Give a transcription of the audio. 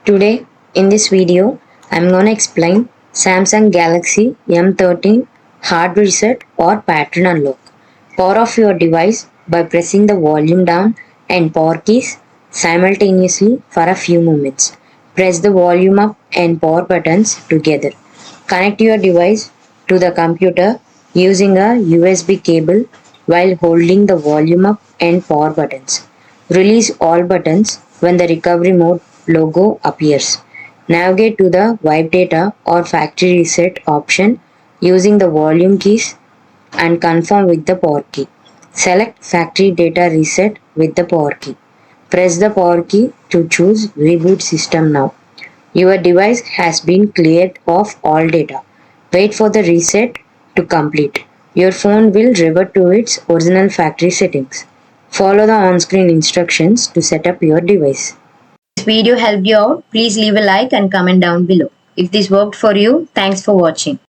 Today, in this video, I'm gonna explain Samsung Galaxy M13 hard reset or pattern unlock. Power off your device by pressing the volume down and power keys simultaneously for a few moments. Press the volume up and power buttons together. Connect your device to the computer using a USB cable while holding the volume up and power buttons. Release all buttons when the recovery mode logo appears. Navigate to the wipe data or factory reset option using the volume keys and confirm with the power key. Select factory data reset with the power key. Press the power key to choose reboot system now. Your device has been cleared of all data. Wait for the reset to complete. Your phone will revert to its original factory settings. Follow the on-screen instructions to set up your device. If this video helped you out, please leave a like and comment down below. If this worked for you, thanks for watching.